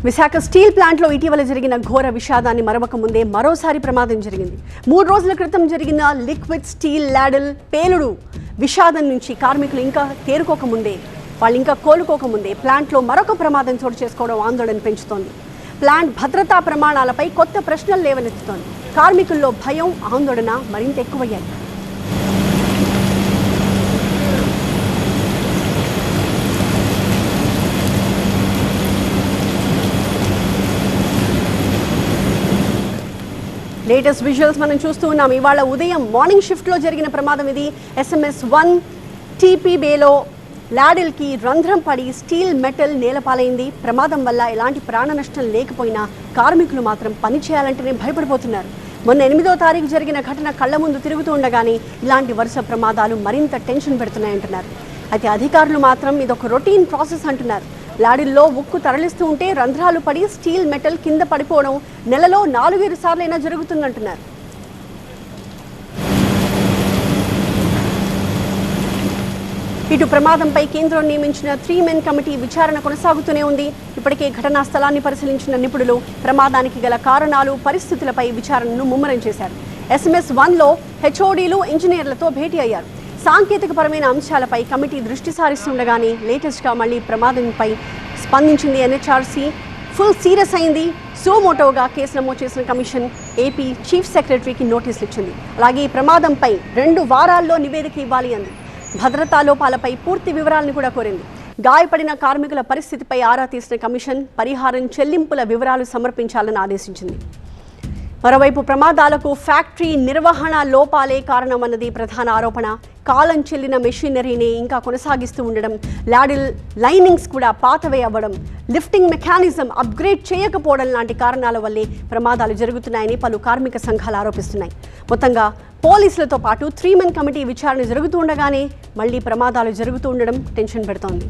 Visakha steel ప్లాంట్లో ఇటీవల జరిగిన ఘోర విషాదాన్ని మరవక ముందే మరోసారి ప్రమాదం జరిగింది. 3 రోజుల క్రితం జరిగిన లిక్విడ్ స్టీల్ లాడల్ పేలుడు విషాదం నుంచి కార్మికులు ఇంకా తేరుకోకముందే, వాళ్ళు ఇంకా కోలుకోకముందే ప్లాంట్లో మరొక ప్రమాదం చోటు చేసుకోవడం ఆందోళన పెంచుతోంది. ప్లాంట్ భద్రతా ప్రమాణాలపై కొత్త ప్రశ్నలు లేవనెత్తుతోంది. కార్మికుల్లో భయం, ఆందోళన మరింత ఎక్కువయ్యాయి. లేటెస్ట్ విజువల్స్ మనం చూస్తూ ఉన్నాం. ఇవాళ ఉదయం మార్నింగ్ షిఫ్ట్లో జరిగిన ప్రమాదం ఇది. SMS-1 TP బేలో లాడిల్కి రంధ్రం పడి స్టీల్ మెటల్ నేలపాలైంది. ప్రమాదం వల్ల ఎలాంటి ప్రాణ నష్టం లేకపోయినా కార్మికులు మాత్రం పని చేయాలంటేనే భయపడిపోతున్నారు. మొన్న 8వ తారీఖు జరిగిన ఘటన కళ్ల ముందు తిరుగుతూ ఉండగానే ఇలాంటి వరుస ప్రమాదాలు మరింత టెన్షన్ పెడుతున్నాయంటున్నారు. అయితే అధికారులు మాత్రం ఇదొక రొటీన్ ప్రాసెస్ అంటున్నారు. లాడిల్లో ఉక్కు తరలిస్తూ ఉంటే రంధ్రాలు పడి స్టీల్ మెటల్ కింద పడిపోవడం నెలలో 4-7 సార్లైనా జరుగుతుందంటున్నారు. ఇటు ప్రమాదంపై కేంద్రం నియమించిన 3 మెన్ కమిటీ విచారణ కొనసాగుతూనే ఉంది. ఇప్పటికే ఘటనా స్థలాన్ని పరిశీలించిన నిపుణులు ప్రమాదానికి గల కారణాలు, పరిస్థితులపై విచారణను ముమ్మరం చేశారు. SMS-1లో HODలు, ఇంజనీర్లతో భేటీ అయ్యారు. సాంకేతికపరమైన అంశాలపై కమిటీ దృష్టి సారిస్తుండగానే లేటెస్ట్గా మళ్లీ ప్రమాదంపై స్పందించింది NHRC. ఫుల్ సీరియస్ అయింది. సుమోటోగా కేసు నమోదు చేసిన కమిషన్ ఏపీ చీఫ్ సెక్రటరీకి నోటీసులు ఇచ్చింది. అలాగే ఈ ప్రమాదంపై 2 వారాల్లో నివేదిక ఇవ్వాలి అంది. భద్రతా లోపాలపై పూర్తి వివరాలను కూడా కోరింది. గాయపడిన కార్మికుల పరిస్థితిపై ఆరా తీసిన కమిషన్ పరిహారం చెల్లింపుల వివరాలు సమర్పించాలని ఆదేశించింది. మరోవైపు ప్రమాదాలకు ఫ్యాక్టరీ నిర్వహణ లోపాలే కారణమన్నది ప్రధాన ఆరోపణ. కాలం చెల్లిన మెషినరీని ఇంకా కొనసాగిస్తూ ఉండడం, లాడిల్ లైనింగ్స్ కూడా పాతవే అవ్వడం, లిఫ్టింగ్ మెకానిజం అప్గ్రేడ్ చేయకపోవడం లాంటి కారణాల వల్లే ప్రమాదాలు జరుగుతున్నాయని పలు కార్మిక సంఘాలు ఆరోపిస్తున్నాయి. మొత్తంగా పోలీసులతో పాటు 3 మెన్ కమిటీ విచారణ జరుగుతూ ఉండగానే మళ్లీ ప్రమాదాలు జరుగుతూ ఉండడం టెన్షన్ పెడుతోంది.